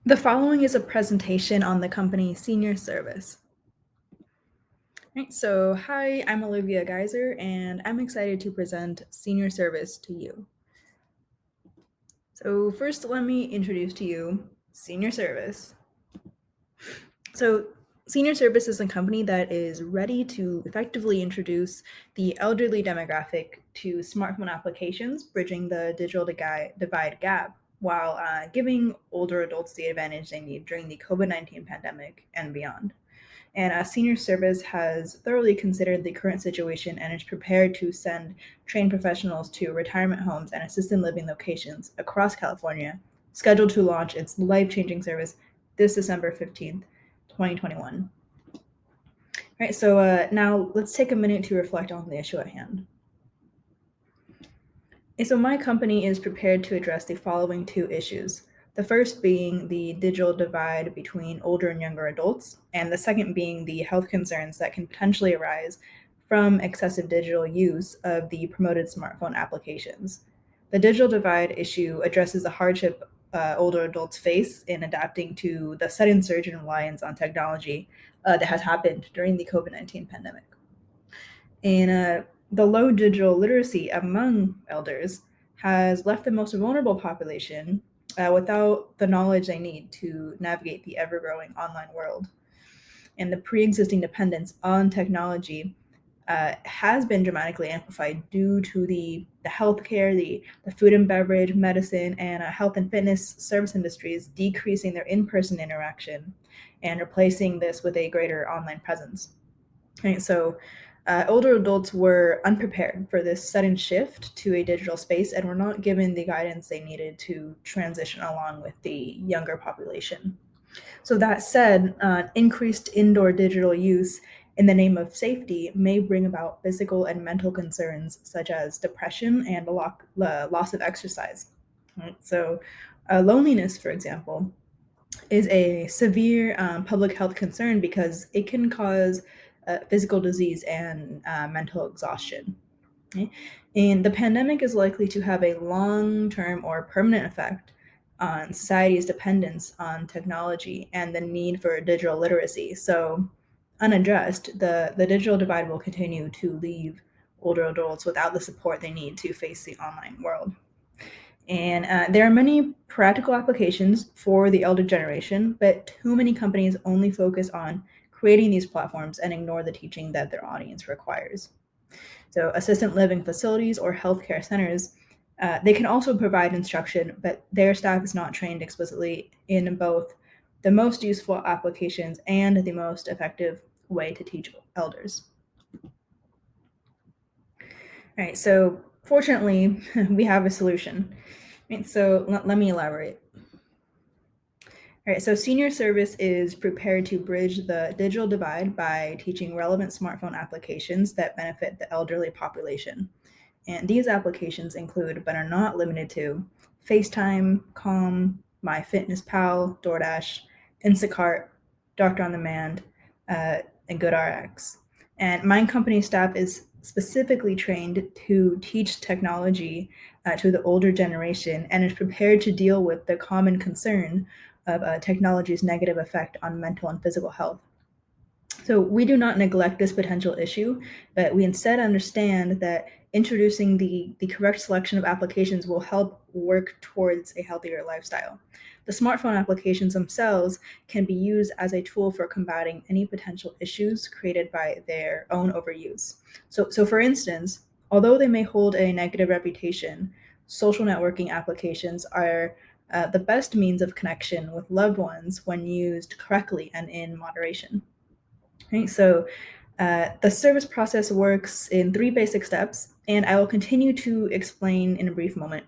The following is a presentation on the company Senior Service. Right, so hi, I'm Olivia Geyser, and I'm excited to present Senior Service to you. So first, let me introduce to you Senior Service. So Senior Service is a company that is ready to effectively introduce the elderly demographic to smartphone applications, bridging the digital divide gap, while giving older adults the advantage they need during the COVID-19 pandemic and beyond. And Senior Service has thoroughly considered the current situation and is prepared to send trained professionals to retirement homes and assisted living locations across California, scheduled to launch its life changing service this December 15th, 2021. All right, so now let's take a minute to reflect on the issue at hand. And so, my company is prepared to address the following two issues. The first being the digital divide between older and younger adults, and the second being the health concerns that can potentially arise from excessive digital use of the promoted smartphone applications. The digital divide issue addresses the hardship older adults face in adapting to the sudden surge in reliance on technology that has happened during the COVID-19 pandemic. And the low digital literacy among elders has left the most vulnerable population without the knowledge they need to navigate the ever growing online world. And the pre existing dependence on technology has been dramatically amplified due to the healthcare, the food and beverage, medicine, and health and fitness service industries decreasing their in person interaction and replacing this with a greater online presence. Right, so older adults were unprepared for this sudden shift to a digital space and were not given the guidance they needed to transition along with the younger population. So, that said, increased indoor digital use in the name of safety may bring about physical and mental concerns such as depression and loss of exercise. Right? So, loneliness, for example, is a severe public health concern because it can cause physical disease and mental exhaustion. Okay? And the pandemic is likely to have a long term or permanent effect on society's dependence on technology and the need for digital literacy. So, unaddressed, the digital divide will continue to leave older adults without the support they need to face the online world. And there are many practical applications for the elder generation, but too many companies only focus on creating these platforms and ignore the teaching that their audience requires. So, assistant living facilities or healthcare centers, they can also provide instruction, but their staff is not trained explicitly in both the most useful applications and the most effective way to teach elders. All right, so fortunately, we have a solution. Right, so let me elaborate. All right, so Senior Service is prepared to bridge the digital divide by teaching relevant smartphone applications that benefit the elderly population. And these applications include, but are not limited to, FaceTime, Calm, MyFitnessPal, DoorDash, Instacart, Doctor on Demand, and GoodRx. And my company staff is specifically trained to teach technology to the older generation and is prepared to deal with the common concern of technology's negative effect on mental and physical health. So we do not neglect this potential issue, but we instead understand that introducing the correct selection of applications will help work towards a healthier lifestyle. The smartphone applications themselves can be used as a tool for combating any potential issues created by their own overuse. So for instance, although they may hold a negative reputation, social networking applications are the best means of connection with loved ones when used correctly and in moderation. Right, so the service process works in three basic steps, and I will continue to explain in a brief moment.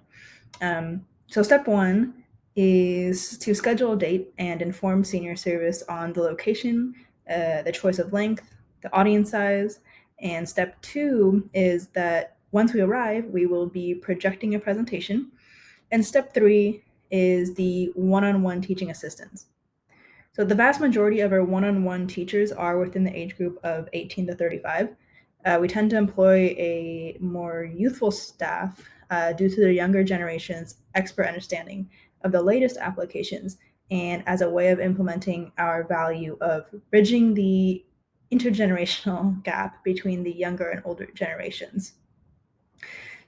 So, step one is to schedule a date and inform senior service on the location, the choice of length, the audience size. And step two is that once we arrive, we will be projecting a presentation. And step three is the one on one teaching assistance. So the vast majority of our one-on-one teachers are within the age group of 18 to 35. We tend to employ a more youthful staff due to their younger generation's expert understanding of the latest applications and as a way of implementing our value of bridging the intergenerational gap between the younger and older generations.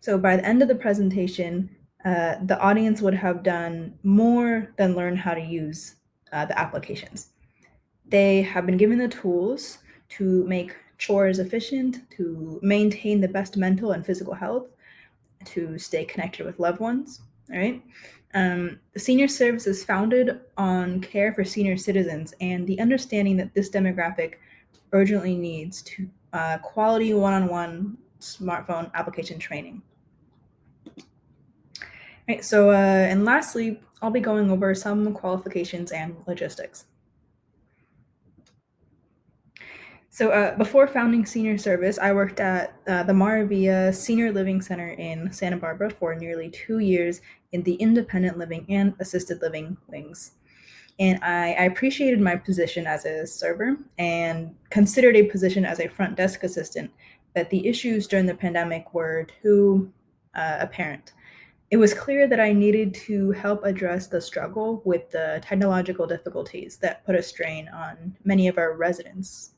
So by the end of the presentation, the audience would have done more than learn how to use the applications. They have been given the tools to make chores efficient, to maintain the best mental and physical health, to stay connected with loved ones, right? The senior service is founded on care for senior citizens and the understanding that this demographic urgently needs to quality one-on-one smartphone application training. Right, so and lastly, I'll be going over some qualifications and logistics. So before founding Senior Service, I worked at the Maravilla Senior Living Center in Santa Barbara for nearly 2 years in the independent living and assisted living wings. And I appreciated my position as a server and considered a position as a front desk assistant, but the issues during the pandemic were too apparent. It was clear that I needed to help address the struggle with the technological difficulties that put a strain on many of our residents.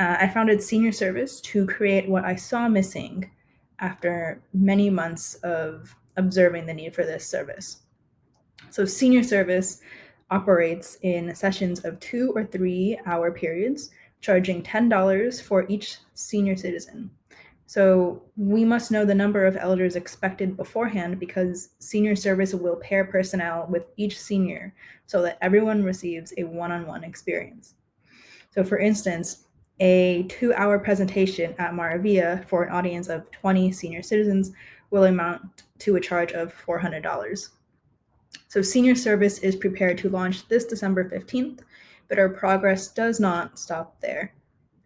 I founded Senior Service to create what I saw missing after many months of observing the need for this service. So, Senior Service operates in sessions of 2 or 3 hour periods, charging $10 for each senior citizen. So, we must know the number of elders expected beforehand because Senior Service will pair personnel with each senior so that everyone receives a one on one experience. So, for instance, a 2 hour presentation at Maravilla for an audience of 20 senior citizens will amount to a charge of $400. So Senior Service is prepared to launch this December 15th, but our progress does not stop there.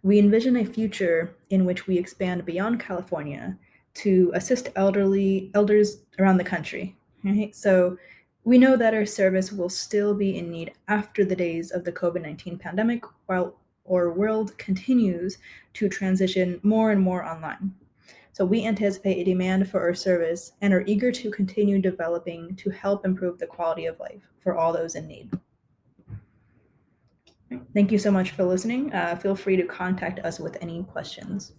We envision a future in which we expand beyond California to assist elders around the country. Right? So we know that our service will still be in need after the days of the COVID-19 pandemic, while our world continues to transition more and more online. So we anticipate a demand for our service and are eager to continue developing to help improve the quality of life for all those in need. Thank you so much for listening. Feel free to contact us with any questions.